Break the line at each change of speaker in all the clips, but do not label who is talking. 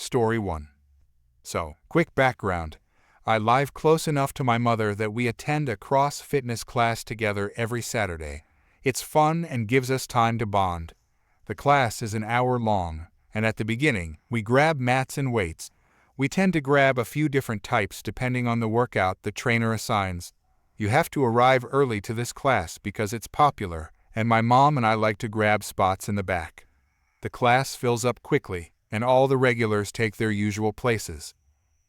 Story 1. So, quick background. I live close enough to my mother that we attend a cross-fitness class together every Saturday. It's fun and gives us time to bond. The class is an hour long, and at the beginning, we grab mats and weights. We tend to grab a few different types depending on the workout the trainer assigns. You have to arrive early to this class because it's popular, and my mom and I like to grab spots in the back. The class fills up quickly, and all the regulars take their usual places.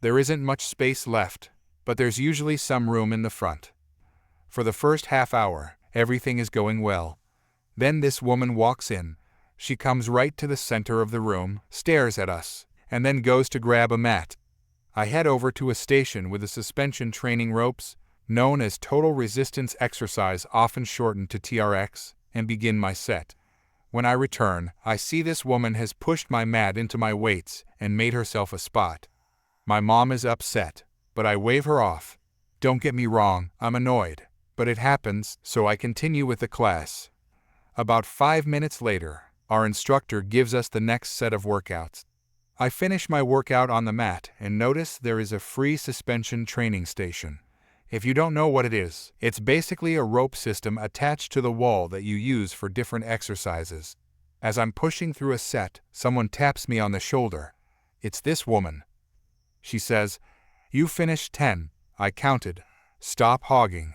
There isn't much space left, but there's usually some room in the front. For the first half hour, everything is going well. Then this woman walks in. She comes right to the center of the room, stares at us, and then goes to grab a mat. I head over to a station with a suspension training ropes, known as total resistance exercise, often shortened to TRX, and begin my set. When I return, I see this woman has pushed my mat into my weights and made herself a spot. My mom is upset, but I wave her off. Don't get me wrong, I'm annoyed, but it happens, so I continue with the class. About 5 minutes later, our instructor gives us the next set of workouts. I finish my workout on the mat and notice there is a free suspension training station. If you don't know what it is, it's basically a rope system attached to the wall that you use for different exercises. As I'm pushing through a set, someone taps me on the shoulder. It's this woman. She says, "You finished 10, I counted. Stop hogging."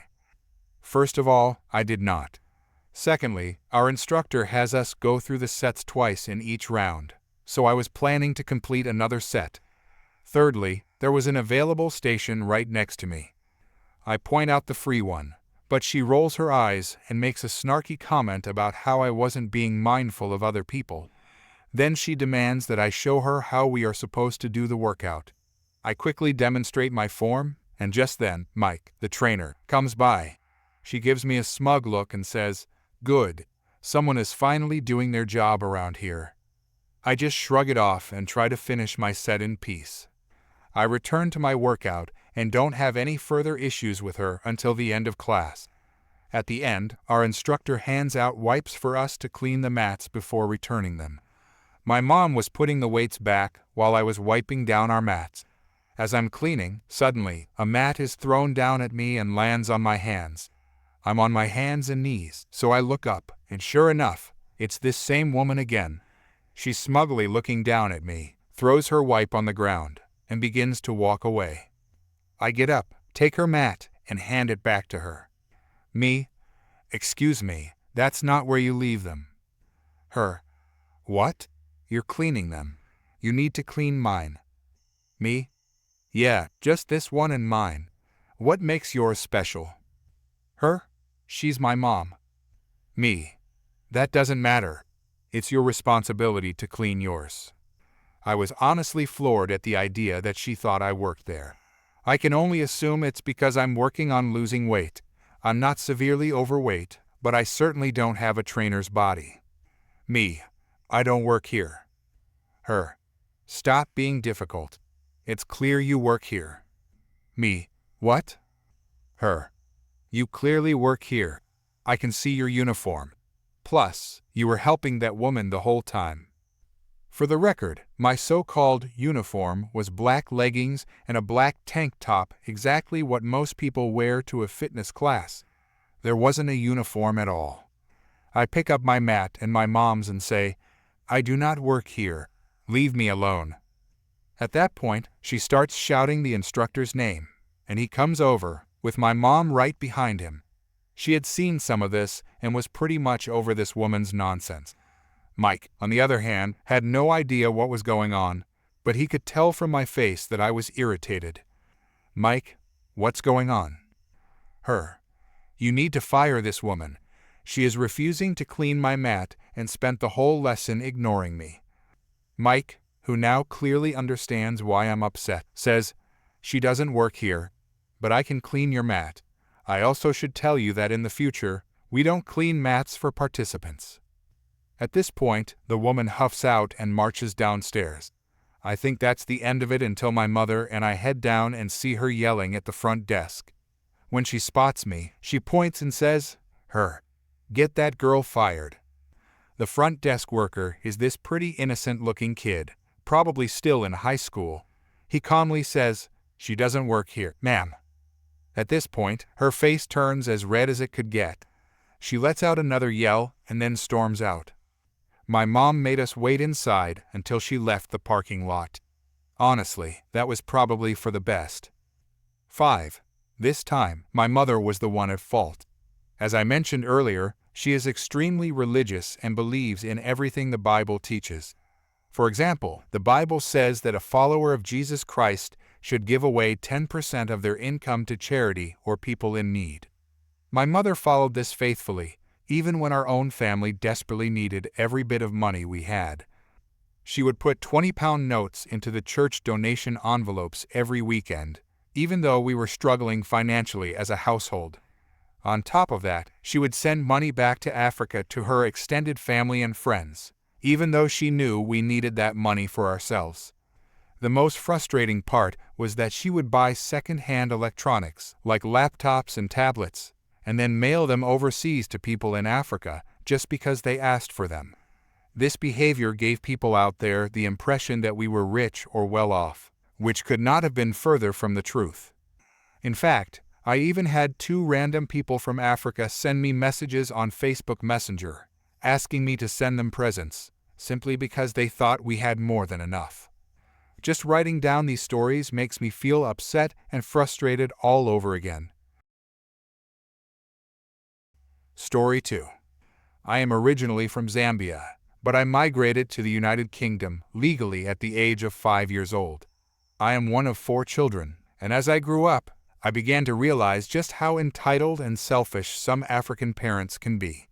First of all, I did not. Secondly, our instructor has us go through the sets twice in each round, so I was planning to complete another set. Thirdly, there was an available station right next to me. I point out the free one, but she rolls her eyes and makes a snarky comment about how I wasn't being mindful of other people. Then she demands that I show her how we are supposed to do the workout. I quickly demonstrate my form, and just then, Mike, the trainer, comes by. She gives me a smug look and says, "Good, someone is finally doing their job around here." I just shrug it off and try to finish my set in peace. I return to my workout and don't have any further issues with her until the end of class. At the end, our instructor hands out wipes for us to clean the mats before returning them. My mom was putting the weights back while I was wiping down our mats. As I'm cleaning, suddenly, a mat is thrown down at me and lands on my hands. I'm on my hands and knees, so I look up, and sure enough, it's this same woman again. She's smugly looking down at me, throws her wipe on the ground, and begins to walk away. I get up, take her mat, and hand it back to her. Me, "Excuse me, that's not where you leave them." Her, "What? You're cleaning them. You need to clean mine." Me, "Yeah, just this one and mine. What makes yours special?" Her, "She's my mom." Me, "That doesn't matter. It's your responsibility to clean yours." I was honestly floored at the idea that she thought I worked there. I can only assume it's because I'm working on losing weight. I'm not severely overweight, but I certainly don't have a trainer's body. Me, "I don't work here." Her, "Stop being difficult. It's clear you work here." Me, "What?" Her, "You clearly work here. I can see your uniform. Plus, you were helping that woman the whole time." For the record, my so-called uniform was black leggings and a black tank top, exactly what most people wear to a fitness class. There wasn't a uniform at all. I pick up my mat and my mom's and say, "I do not work here. Leave me alone." At that point, she starts shouting the instructor's name, and he comes over, with my mom right behind him. She had seen some of this and was pretty much over this woman's nonsense. Mike, on the other hand, had no idea what was going on, but he could tell from my face that I was irritated. "Mike, what's going on?" Her, "You need to fire this woman. She is refusing to clean my mat and spent the whole lesson ignoring me." Mike, who now clearly understands why I'm upset, says, "She doesn't work here, but I can clean your mat. I also should tell you that in the future, we don't clean mats for participants." At this point, the woman huffs out and marches downstairs. I think that's the end of it until my mother and I head down and see her yelling at the front desk. When she spots me, she points and says, "Her, get that girl fired." The front desk worker is this pretty innocent-looking kid, probably still in high school. He calmly says, "She doesn't work here, ma'am." At this point, her face turns as red as it could get. She lets out another yell and then storms out. My mom made us wait inside until she left the parking lot. Honestly, that was probably for the best. 5. This time, my mother was the one at fault. As I mentioned earlier, she is extremely religious and believes in everything the Bible teaches. For example, the Bible says that a follower of Jesus Christ should give away 10% of their income to charity or people in need. My mother followed this faithfully, even when our own family desperately needed every bit of money we had. She would put 20-pound notes into the church donation envelopes every weekend, even though we were struggling financially as a household. On top of that, she would send money back to Africa to her extended family and friends, even though she knew we needed that money for ourselves. The most frustrating part was that she would buy second-hand electronics, like laptops and tablets, and then mail them overseas to people in Africa just because they asked for them. This behavior gave people out there the impression that we were rich or well off, which could not have been further from the truth. In fact, I even had 2 random people from Africa send me messages on Facebook Messenger, asking me to send them presents, simply because they thought we had more than enough. Just writing down these stories makes me feel upset and frustrated all over again. Story 2. I am originally from Zambia, but I migrated to the United Kingdom legally at the age of 5 years old. I am one of 4 children, and as I grew up, I began to realize just how entitled and selfish some African parents can be.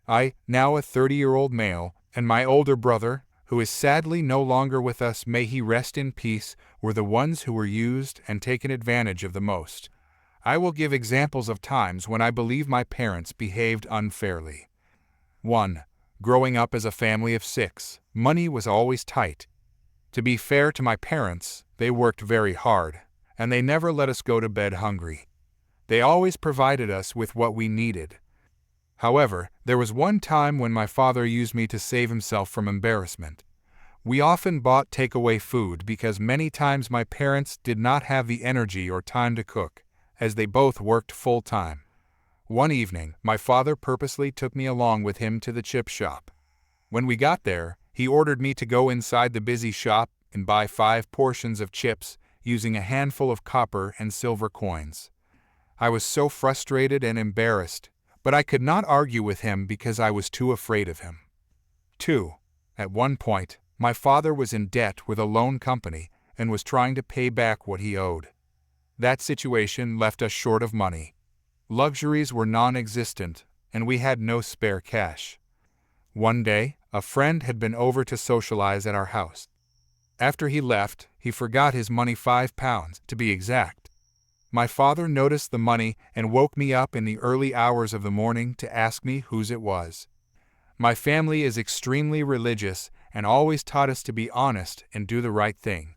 I, now a 30-year-old male, and my older brother, who is sadly no longer with us, may he rest in peace, were the ones who were used and taken advantage of the most. I will give examples of times when I believe my parents behaved unfairly. 1. Growing up as a family of 6, money was always tight. To be fair to my parents, they worked very hard, and they never let us go to bed hungry. They always provided us with what we needed. However, there was one time when my father used me to save himself from embarrassment. We often bought takeaway food because many times my parents did not have the energy or time to cook, as they both worked full-time. One evening, my father purposely took me along with him to the chip shop. When we got there, he ordered me to go inside the busy shop and buy 5 portions of chips using a handful of copper and silver coins. I was so frustrated and embarrassed, but I could not argue with him because I was too afraid of him. 2. At one point, my father was in debt with a loan company and was trying to pay back what he owed. That situation left us short of money. Luxuries were non-existent, and we had no spare cash. One day, a friend had been over to socialize at our house. After he left, he forgot his money, £5 to be exact. My father noticed the money and woke me up in the early hours of the morning to ask me whose it was. My family is extremely religious and always taught us to be honest and do the right thing.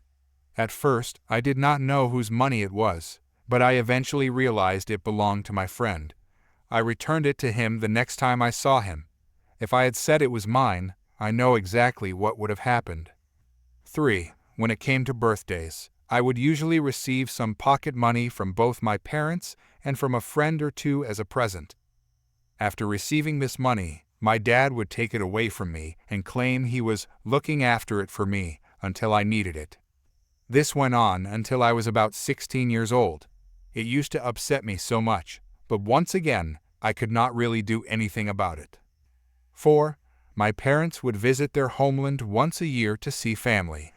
At first, I did not know whose money it was, but I eventually realized it belonged to my friend. I returned it to him the next time I saw him. If I had said it was mine, I know exactly what would have happened. 3. When it came to birthdays, I would usually receive some pocket money from both my parents and from a friend or two as a present. After receiving this money, my dad would take it away from me and claim he was looking after it for me until I needed it. This went on until I was about 16 years old. It used to upset me so much, but once again, I could not really do anything about it. 4. My parents would visit their homeland once a year to see family.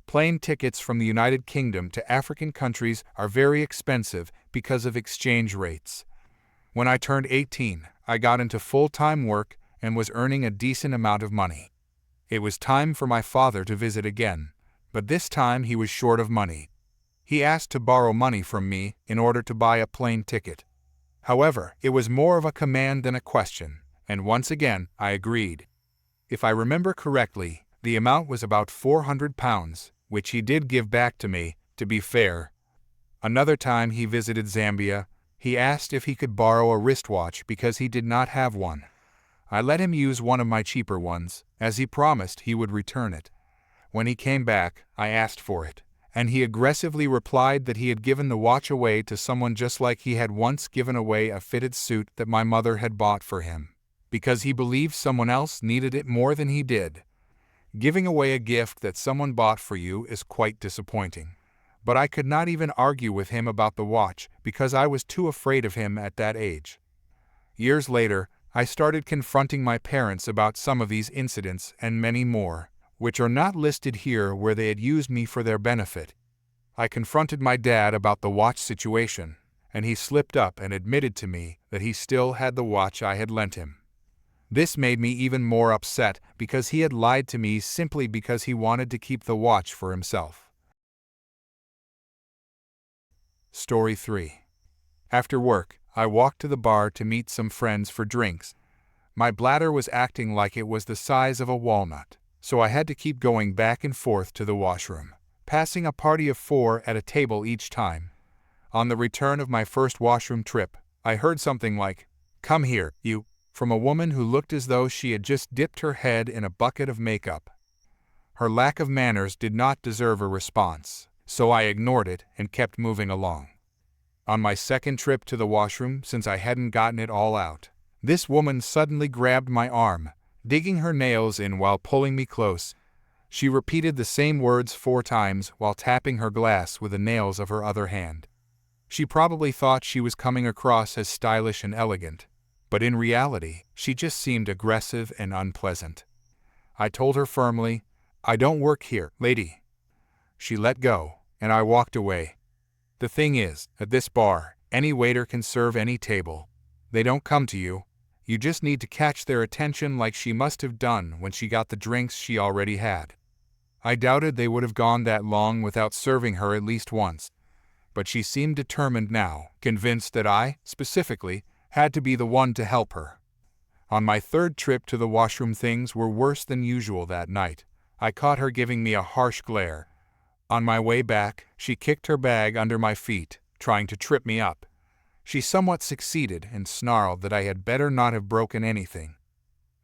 Plane tickets from the United Kingdom to African countries are very expensive because of exchange rates. When I turned 18, I got into full-time work and was earning a decent amount of money. It was time for my father to visit again, but this time he was short of money. He asked to borrow money from me in order to buy a plane ticket. However, it was more of a command than a question, and once again I agreed. If I remember correctly, the amount was about £400, which he did give back to me, to be fair. Another time he visited Zambia, he asked if he could borrow a wristwatch because he did not have one. I let him use one of my cheaper ones, as he promised he would return it. When he came back, I asked for it, and he aggressively replied that he had given the watch away to someone just like he had once given away a fitted suit that my mother had bought for him, because he believed someone else needed it more than he did. Giving away a gift that someone bought for you is quite disappointing. But I could not even argue with him about the watch because I was too afraid of him at that age. Years later, I started confronting my parents about some of these incidents and many more, which are not listed here where they had used me for their benefit. I confronted my dad about the watch situation, and he slipped up and admitted to me that he still had the watch I had lent him. This made me even more upset because he had lied to me simply because he wanted to keep the watch for himself. Story 3. After work, I walked to the bar to meet some friends for drinks. My bladder was acting like it was the size of a walnut, so I had to keep going back and forth to the washroom, passing a party of 4 at a table each time. On the return of my first washroom trip, I heard something like, "Come here, you," from a woman who looked as though she had just dipped her head in a bucket of makeup. Her lack of manners did not deserve a response, so I ignored it and kept moving along. On my second trip to the washroom, since I hadn't gotten it all out, this woman suddenly grabbed my arm, digging her nails in while pulling me close. She repeated the same words 4 times while tapping her glass with the nails of her other hand. She probably thought she was coming across as stylish and elegant, but in reality, she just seemed aggressive and unpleasant. I told her firmly, "I don't work here, lady." She let go, and I walked away. The thing is, at this bar, any waiter can serve any table. They don't come to you. You just need to catch their attention like she must have done when she got the drinks she already had. I doubted they would have gone that long without serving her at least once. But she seemed determined now, convinced that I, specifically, had to be the one to help her. On my third trip to the washroom, things were worse than usual that night. I caught her giving me a harsh glare. On my way back, she kicked her bag under my feet, trying to trip me up. She somewhat succeeded and snarled that I had better not have broken anything.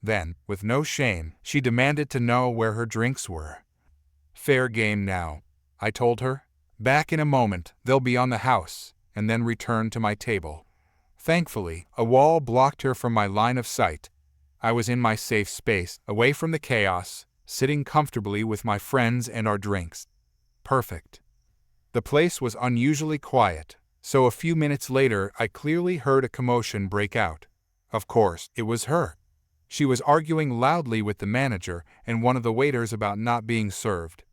Then, with no shame, she demanded to know where her drinks were. "Fair game now," I told her. "Back in a moment, they'll be on the house," and then returned to my table. Thankfully, a wall blocked her from my line of sight. I was in my safe space, away from the chaos, sitting comfortably with my friends and our drinks. Perfect. The place was unusually quiet, so a few minutes later I clearly heard a commotion break out. Of course, it was her. She was arguing loudly with the manager and one of the waiters about not being served.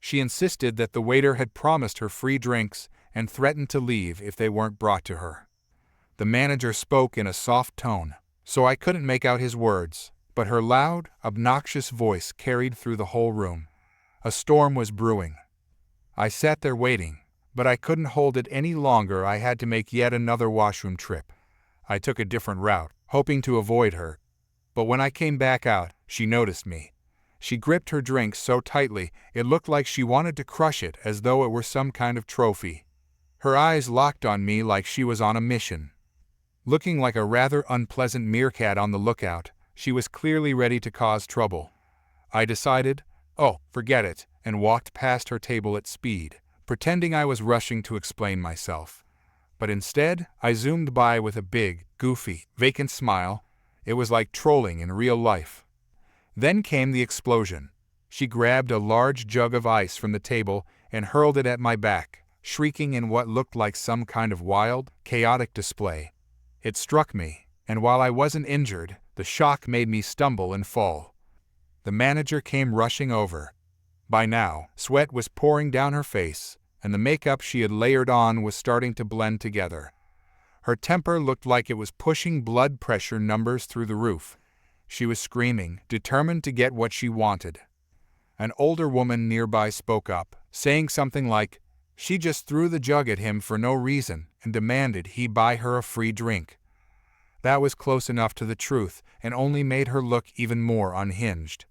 She insisted that the waiter had promised her free drinks and threatened to leave if they weren't brought to her. The manager spoke in a soft tone, so I couldn't make out his words, but her loud, obnoxious voice carried through the whole room. A storm was brewing. I sat there waiting, but I couldn't hold it any longer. I had to make yet another washroom trip. I took a different route, hoping to avoid her. But when I came back out, she noticed me. She gripped her drink so tightly it looked like she wanted to crush it as though it were some kind of trophy. Her eyes locked on me like she was on a mission. Looking like a rather unpleasant meerkat on the lookout, she was clearly ready to cause trouble. I decided, "Oh, forget it," and walked past her table at speed, pretending I was rushing to explain myself. But instead, I zoomed by with a big, goofy, vacant smile. It was like trolling in real life. Then came the explosion. She grabbed a large jug of ice from the table and hurled it at my back, shrieking in what looked like some kind of wild, chaotic display. It struck me, and while I wasn't injured, the shock made me stumble and fall. The manager came rushing over. By now, sweat was pouring down her face, and the makeup she had layered on was starting to blend together. Her temper looked like it was pushing blood pressure numbers through the roof. She was screaming, determined to get what she wanted. An older woman nearby spoke up, saying something like, "She just threw the jug at him for no reason and demanded he buy her a free drink." That was close enough to the truth and only made her look even more unhinged.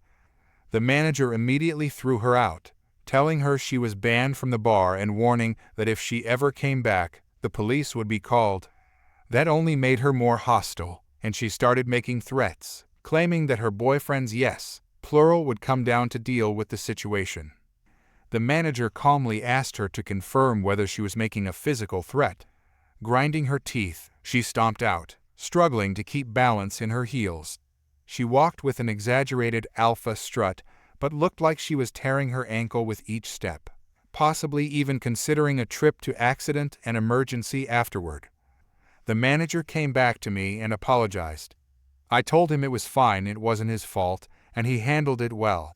The manager immediately threw her out, telling her she was banned from the bar and warning that if she ever came back, the police would be called. That only made her more hostile, and she started making threats, claiming that her boyfriend's yes, plural would come down to deal with the situation. The manager calmly asked her to confirm whether she was making a physical threat. Grinding her teeth, she stomped out, struggling to keep balance in her heels. She walked with an exaggerated alpha strut, but looked like she was tearing her ankle with each step, possibly even considering a trip to accident and emergency afterward. The manager came back to me and apologized. I told him it was fine, it wasn't his fault, and he handled it well.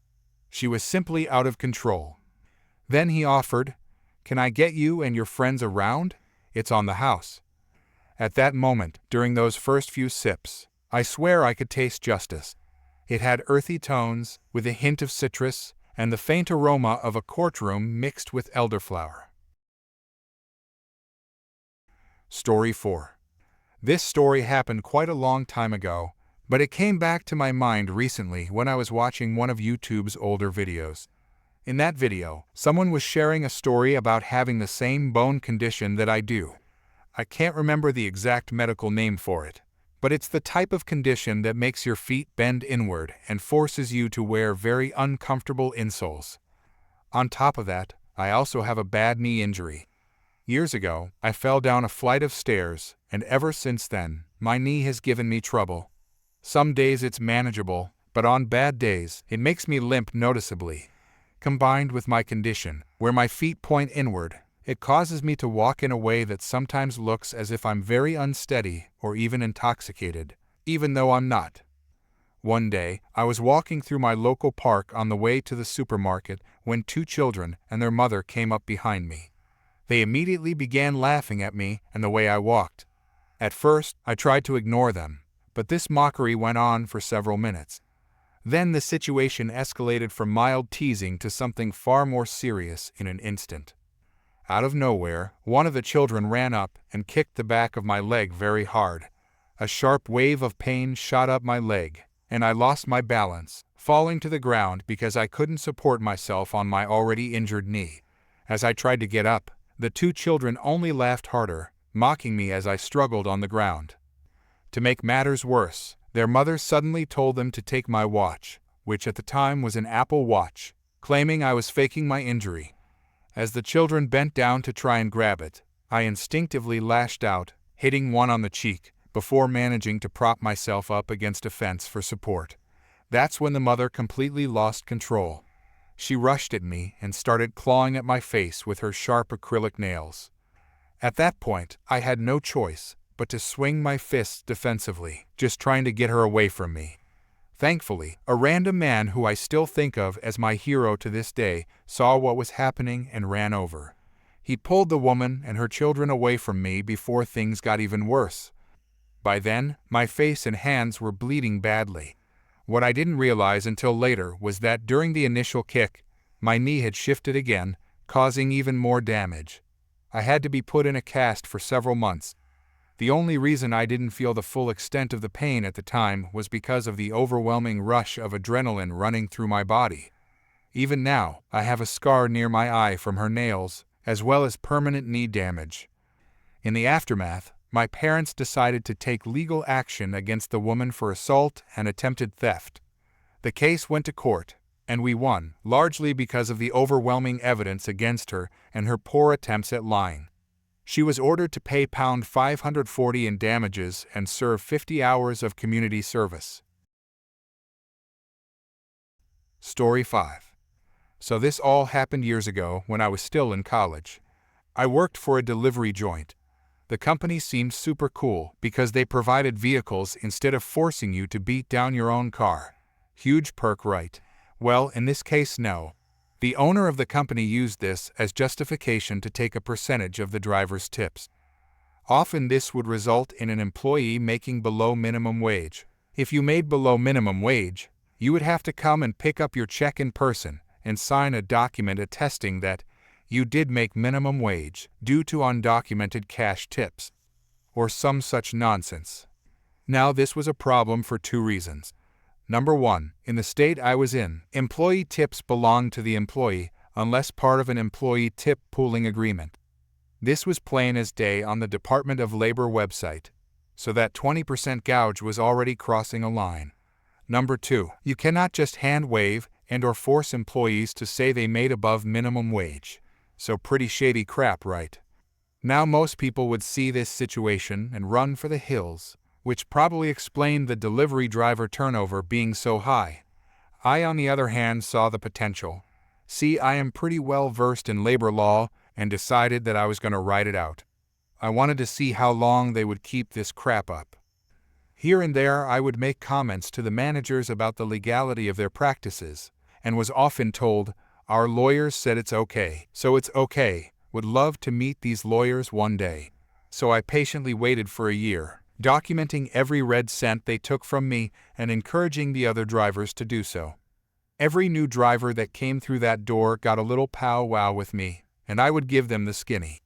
She was simply out of control. Then he offered, "Can I get you and your friends around? It's on the house." At that moment, during those first few sips, I swear I could taste justice. It had earthy tones, with a hint of citrus, and the faint aroma of a courtroom mixed with elderflower. Story 4. This story happened quite a long time ago, but it came back to my mind recently when I was watching one of YouTube's older videos. In that video, someone was sharing a story about having the same bone condition that I do. I can't remember the exact medical name for it, but it's the type of condition that makes your feet bend inward and forces you to wear very uncomfortable insoles. On top of that, I also have a bad knee injury. Years ago, I fell down a flight of stairs, and ever since then, my knee has given me trouble. Some days it's manageable, but on bad days, it makes me limp noticeably. Combined with my condition, where my feet point inward, it causes me to walk in a way that sometimes looks as if I'm very unsteady or even intoxicated, even though I'm not. One day, I was walking through my local park on the way to the supermarket when two children and their mother came up behind me. They immediately began laughing at me and the way I walked. At first, I tried to ignore them, but this mockery went on for several minutes. Then the situation escalated from mild teasing to something far more serious in an instant. Out of nowhere, one of the children ran up and kicked the back of my leg very hard. A sharp wave of pain shot up my leg, and I lost my balance, falling to the ground because I couldn't support myself on my already injured knee. As I tried to get up, the two children only laughed harder, mocking me as I struggled on the ground. To make matters worse, their mother suddenly told them to take my watch, which at the time was an Apple Watch, claiming I was faking my injury. As the children bent down to try and grab it, I instinctively lashed out, hitting one on the cheek, before managing to prop myself up against a fence for support. That's when the mother completely lost control. She rushed at me and started clawing at my face with her sharp acrylic nails. At that point, I had no choice but to swing my fists defensively, just trying to get her away from me. Thankfully, a random man who I still think of as my hero to this day saw what was happening and ran over. He pulled the woman and her children away from me before things got even worse. By then, my face and hands were bleeding badly. What I didn't realize until later was that during the initial kick, my knee had shifted again, causing even more damage. I had to be put in a cast for several months. The only reason I didn't feel the full extent of the pain at the time was because of the overwhelming rush of adrenaline running through my body. Even now, I have a scar near my eye from her nails, as well as permanent knee damage. In the aftermath, my parents decided to take legal action against the woman for assault and attempted theft. The case went to court, and we won, largely because of the overwhelming evidence against her and her poor attempts at lying. She was ordered to pay £540 in damages and serve 50 hours of community service. Story 5. So this all happened years ago when I was still in college. I worked for a delivery joint. The company seemed super cool because they provided vehicles instead of forcing you to beat down your own car. Huge perk, right? Well, in this case, no. The owner of the company used this as justification to take a percentage of the driver's tips. Often this would result in an employee making below minimum wage. If you made below minimum wage, you would have to come and pick up your check in person and sign a document attesting that you did make minimum wage due to undocumented cash tips, or some such nonsense. Now this was a problem for two reasons. Number one, in the state I was in, employee tips belonged to the employee unless part of an employee tip pooling agreement. This was plain as day on the Department of Labor website, so that 20% gouge was already crossing a line. Number 2. You cannot just hand wave and/or force employees to say they made above minimum wage. So pretty shady crap, right? Now most people would see this situation and run for the hills, which probably explained the delivery driver turnover being so high. I, on the other hand, saw the potential. See, I am pretty well versed in labor law and decided that I was going to ride it out. I wanted to see how long they would keep this crap up. Here and there I would make comments to the managers about the legality of their practices, and was often told, "Our lawyers said it's okay, so it's okay. Would love to meet these lawyers one day." So I patiently waited for a year, documenting every red cent they took from me and encouraging the other drivers to do so. Every new driver that came through that door got a little powwow with me, and I would give them the skinny.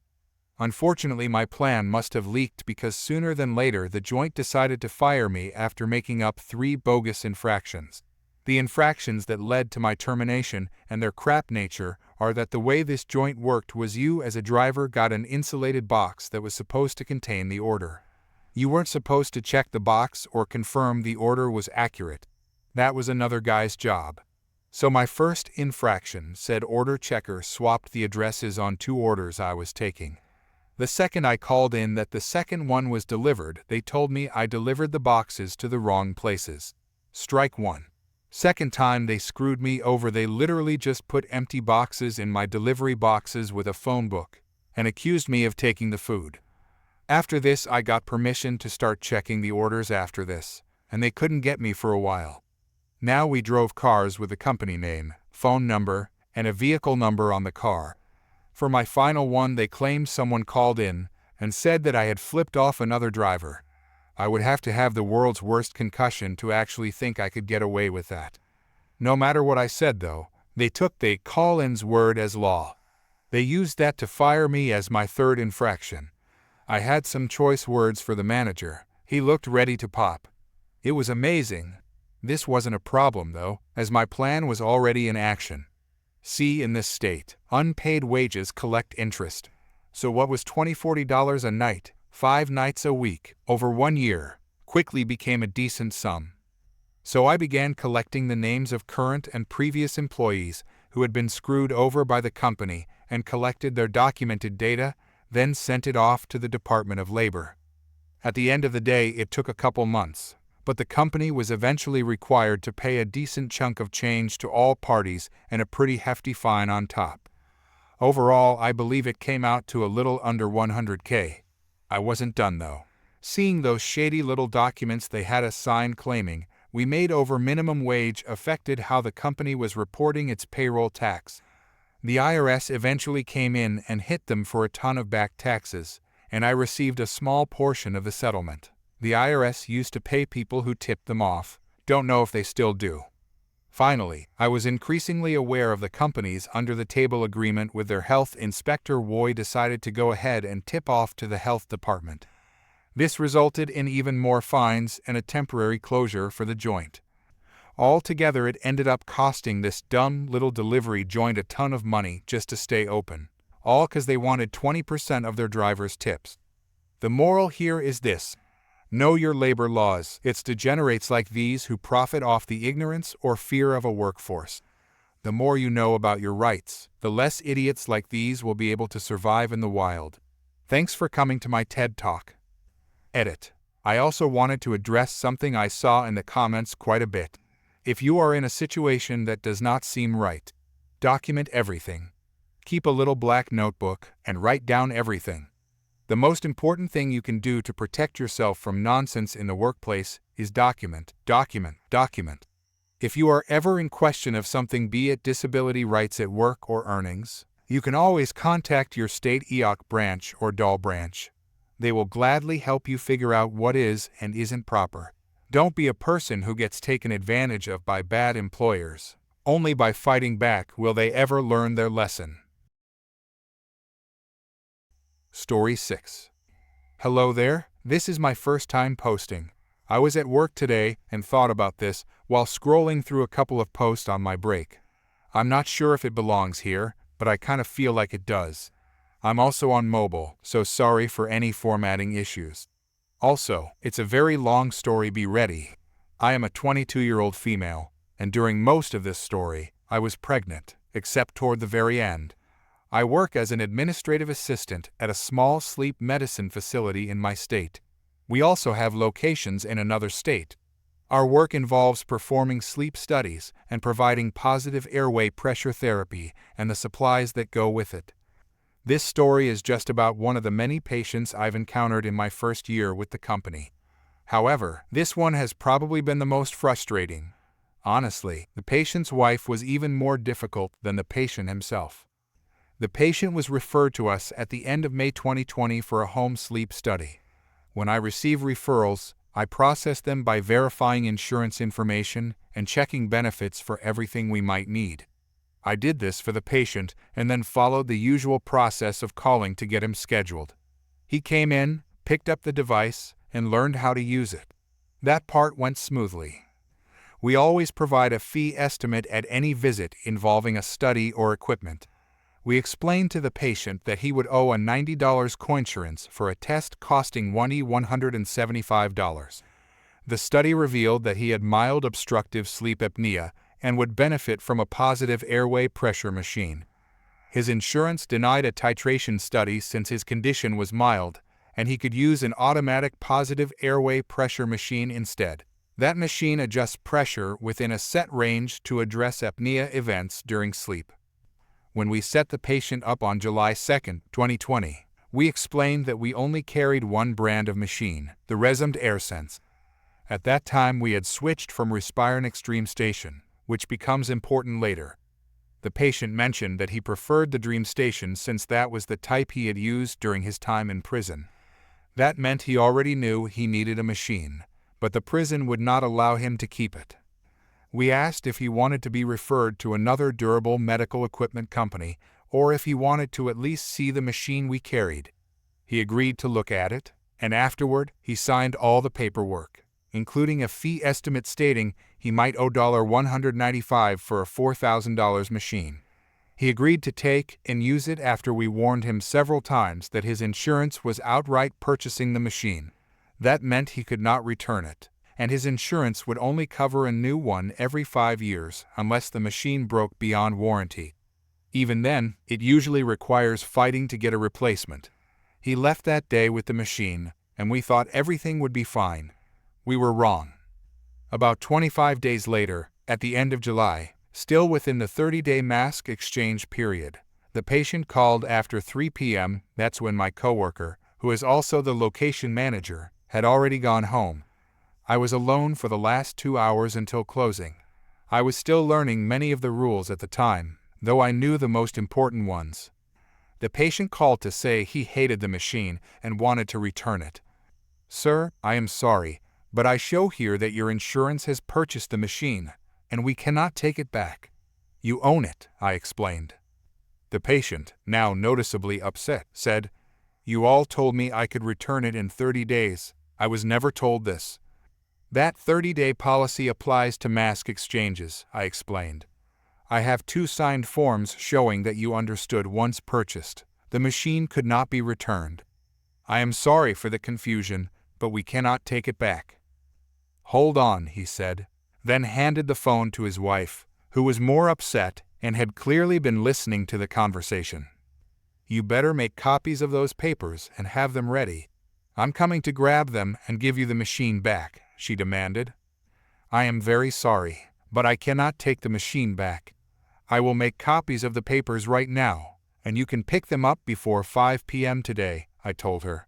Unfortunately, my plan must have leaked because sooner than later the joint decided to fire me after making up 3 bogus infractions. The infractions that led to my termination and their crap nature are that the way this joint worked was you as a driver got an insulated box that was supposed to contain the order. You weren't supposed to check the box or confirm the order was accurate. That was another guy's job. So my first infraction said order checker swapped the addresses on 2 orders I was taking. The second I called in that the second one was delivered, they told me I delivered the boxes to the wrong places. Strike 1. Second time they screwed me over, they literally just put empty boxes in my delivery boxes with a phone book, and accused me of taking the food. After this I got permission to start checking the orders after this, and they couldn't get me for a while. Now we drove cars with the company name, phone number, and a vehicle number on the car. For my final one they claimed someone called in and said that I had flipped off another driver. I would have to have the world's worst concussion to actually think I could get away with that. No matter what I said though, they took the call-in's word as law. They used that to fire me as my 3rd infraction. I had some choice words for the manager. He looked ready to pop. It was amazing. This wasn't a problem though, as my plan was already in action. See, in this state, unpaid wages collect interest. So what was $20–40 a night, 5 nights a week, over 1 year, quickly became a decent sum. So I began collecting the names of current and previous employees who had been screwed over by the company and collected their documented data, then sent it off to the Department of Labor. At the end of the day, it took a couple months, but the company was eventually required to pay a decent chunk of change to all parties and a pretty hefty fine on top. Overall, I believe it came out to a little under $100K. I wasn't done though. Seeing those shady little documents they had us sign claiming we made over minimum wage affected how the company was reporting its payroll tax. The IRS eventually came in and hit them for a ton of back taxes, and I received a small portion of the settlement. The IRS used to pay people who tipped them off. Don't know if they still do. Finally, I was increasingly aware of the company's under-the-table agreement with their health inspector. Woy decided to go ahead and tip off to the health department. This resulted in even more fines and a temporary closure for the joint. Altogether, it ended up costing this dumb little delivery joint a ton of money just to stay open, all because they wanted 20% of their drivers' tips. The moral here is this: know your labor laws. It's degenerates like these who profit off the ignorance or fear of a workforce. The more you know about your rights, the less idiots like these will be able to survive in the wild. Thanks for coming to my TED Talk. Edit. I also wanted to address something I saw in the comments quite a bit. If you are in a situation that does not seem right, document everything. Keep a little black notebook and write down everything. The most important thing you can do to protect yourself from nonsense in the workplace is document, document, document. If you are ever in question of something, be it disability rights at work or earnings, you can always contact your state EOC branch or DOL branch. They will gladly help you figure out what is and isn't proper. Don't be a person who gets taken advantage of by bad employers. Only by fighting back will they ever learn their lesson. Story 6. Hello there, this is my first time posting. I was at work today and thought about this while scrolling through a couple of posts on my break. I'm not sure if it belongs here, but I kind of feel like it does. I'm also on mobile, so sorry for any formatting issues. Also, it's a very long story, be ready. I am a 22-year-old female, and during most of this story, I was pregnant, except toward the very end. I work as an administrative assistant at a small sleep medicine facility in my state. We also have locations in another state. Our work involves performing sleep studies and providing positive airway pressure therapy and the supplies that go with it. This story is just about one of the many patients I've encountered in my first year with the company. However, this one has probably been the most frustrating. Honestly, the patient's wife was even more difficult than the patient himself. The patient was referred to us at the end of May 2020 for a home sleep study. When I receive referrals, I process them by verifying insurance information and checking benefits for everything we might need. I did this for the patient and then followed the usual process of calling to get him scheduled. He came in, picked up the device, and learned how to use it. That part went smoothly. We always provide a fee estimate at any visit involving a study or equipment. We explained to the patient that he would owe a $90 coinsurance for a test costing $175. The study revealed that he had mild obstructive sleep apnea and would benefit from a positive airway pressure machine. His insurance denied a titration study since his condition was mild, and he could use an automatic positive airway pressure machine instead. That machine adjusts pressure within a set range to address apnea events during sleep. When we set the patient up on July 2, 2020, we explained that we only carried one brand of machine, the Resumed AirSense. At that time we had switched from Respiron Extreme Station, which becomes important later. The patient mentioned that he preferred the Dream Station since that was the type he had used during his time in prison. That meant he already knew he needed a machine, but the prison would not allow him to keep it. We asked if he wanted to be referred to another durable medical equipment company or if he wanted to at least see the machine we carried. He agreed to look at it, and afterward he signed all the paperwork, including a fee estimate stating he might owe $195 for a $4,000 machine. He agreed to take and use it after we warned him several times that his insurance was outright purchasing the machine. That meant he could not return it, and his insurance would only cover a new one every 5 years unless the machine broke beyond warranty. Even then, it usually requires fighting to get a replacement. He left that day with the machine, and we thought everything would be fine. We were wrong. About 25 days later, at the end of July, still within the 30-day mask exchange period, the patient called after 3 p.m. That's when my coworker, who is also the location manager, had already gone home. I was alone for the last 2 hours until closing. I was still learning many of the rules at the time, though I knew the most important ones. The patient called to say he hated the machine and wanted to return it. "Sir, I am sorry, but I show here that your insurance has purchased the machine, and we cannot take it back. You own it," I explained. The patient, now noticeably upset, said, "You all told me I could return it in 30 days. I was never told this." "That 30-day policy applies to mask exchanges," I explained. "I have 2 signed forms showing that you understood once purchased, the machine could not be returned. I am sorry for the confusion, but we cannot take it back." "Hold on," he said, then handed the phone to his wife, who was more upset and had clearly been listening to the conversation. "You better make copies of those papers and have them ready. I'm coming to grab them and give you the machine back," she demanded. "I am very sorry, but I cannot take the machine back. I will make copies of the papers right now, and you can pick them up before 5 p.m. today," I told her.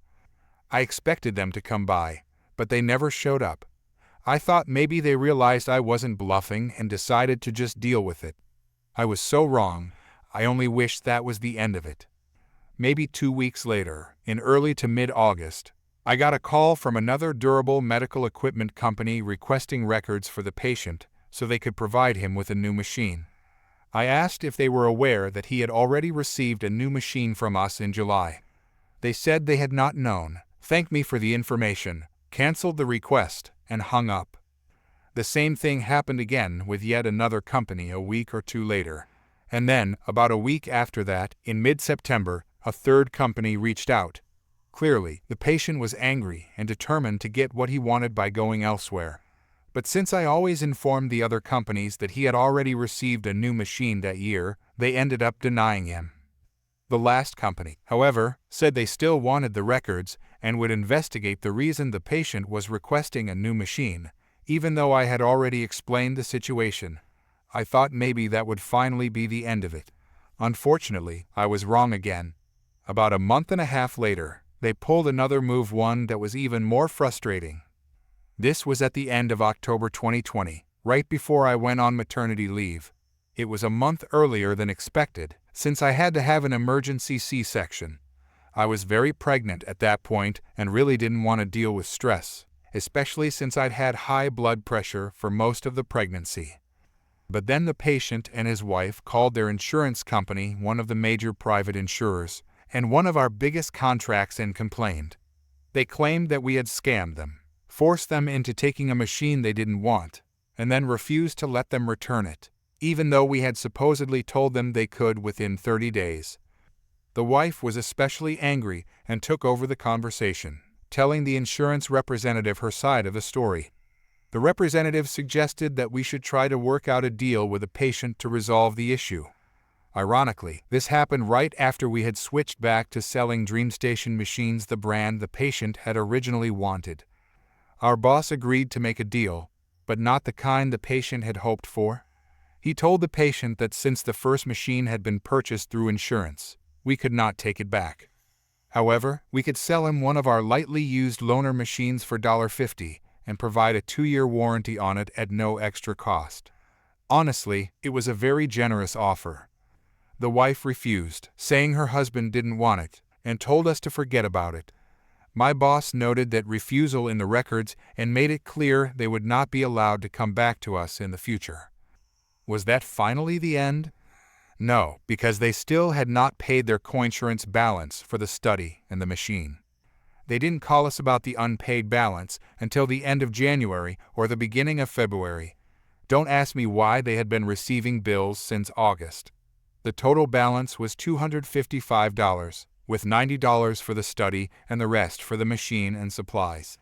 I expected them to come by, but they never showed up. I thought maybe they realized I wasn't bluffing and decided to just deal with it. I was so wrong. I only wished that was the end of it. Maybe 2 weeks later, in early to mid-August, I got a call from another durable medical equipment company requesting records for the patient so they could provide him with a new machine. I asked if they were aware that he had already received a new machine from us in July. They said they had not known, thanked me for the information, canceled the request, and hung up. The same thing happened again with yet another company a week or 2 later. And then, about a week after that, in mid-September, a third company reached out. Clearly, the patient was angry and determined to get what he wanted by going elsewhere. But since I always informed the other companies that he had already received a new machine that year, they ended up denying him. The last company, however, said they still wanted the records and would investigate the reason the patient was requesting a new machine, even though I had already explained the situation. I thought maybe that would finally be the end of it. Unfortunately, I was wrong again. About a month and a half later, they pulled another move, one that was even more frustrating. This was at the end of October 2020, right before I went on maternity leave. It was a month earlier than expected, since I had to have an emergency C-section. I was very pregnant at that point and really didn't want to deal with stress, especially since I'd had high blood pressure for most of the pregnancy. But then the patient and his wife called their insurance company, one of the major private insurers, and one of our biggest contracts, and complained. They claimed that we had scammed them, forced them into taking a machine they didn't want, and then refused to let them return it, even though we had supposedly told them they could within 30 days. The wife was especially angry and took over the conversation, telling the insurance representative her side of the story. The representative suggested that we should try to work out a deal with the patient to resolve the issue. Ironically, this happened right after we had switched back to selling DreamStation machines, the brand the patient had originally wanted. Our boss agreed to make a deal, but not the kind the patient had hoped for. He told the patient that since the first machine had been purchased through insurance, we could not take it back. However, we could sell him one of our lightly used loaner machines for $50 and provide a 2-year warranty on it at no extra cost. Honestly, it was a very generous offer. The wife refused, saying her husband didn't want it, and told us to forget about it. My boss noted that refusal in the records and made it clear they would not be allowed to come back to us in the future. Was that finally the end? No, because they still had not paid their coinsurance balance for the study and the machine. They didn't call us about the unpaid balance until the end of January or the beginning of February. Don't ask me why they had been receiving bills since August. The total balance was $255, with $90 for the study and the rest for the machine and supplies.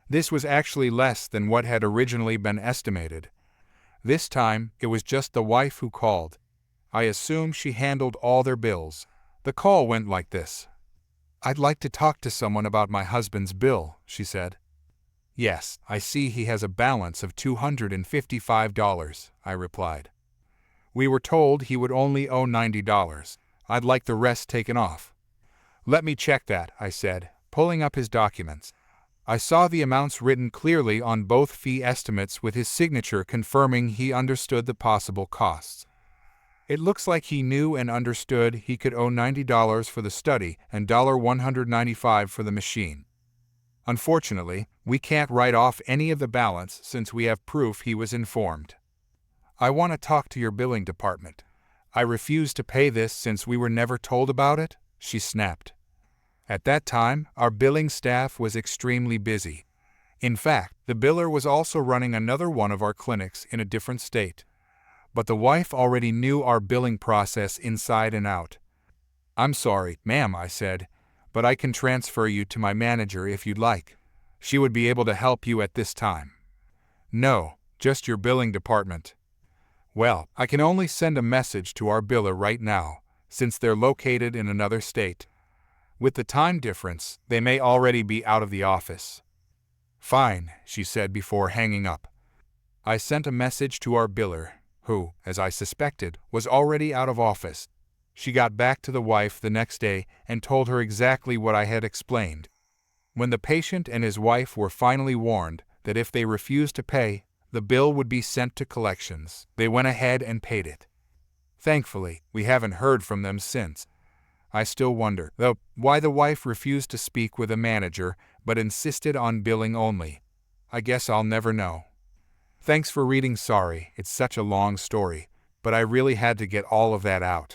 This was actually less than what had originally been estimated. This time, it was just the wife who called. I assume she handled all their bills. The call went like this. "I'd like to talk to someone about my husband's bill," she said. "Yes, I see he has a balance of $255, I replied. "We were told he would only owe $90. I'd like the rest taken off." "Let me check that," I said, pulling up his documents. I saw the amounts written clearly on both fee estimates with his signature confirming he understood the possible costs. It looks like he knew and understood he could owe $90 for the study and $195 for the machine. Unfortunately, we can't write off any of the balance since we have proof he was informed. "I want to talk to your billing department. I refuse to pay this since we were never told about it," she snapped. At that time, our billing staff was extremely busy. In fact, the biller was also running another one of our clinics in a different state. But the wife already knew our billing process inside and out. "I'm sorry, ma'am," I said, "but I can transfer you to my manager if you'd like. She would be able to help you at this time." "No, just your billing department." "Well, I can only send a message to our biller right now, since they're located in another state. With the time difference, they may already be out of the office." "Fine," she said before hanging up. I sent a message to our biller, who, as I suspected, was already out of office. She got back to the wife the next day and told her exactly what I had explained. When the patient and his wife were finally warned that if they refused to pay, the bill would be sent to collections, they went ahead and paid it. Thankfully, we haven't heard from them since. I still wonder, though, why the wife refused to speak with a manager but insisted on billing only. I guess I'll never know. Thanks for reading. Sorry, it's such a long story, but I really had to get all of that out.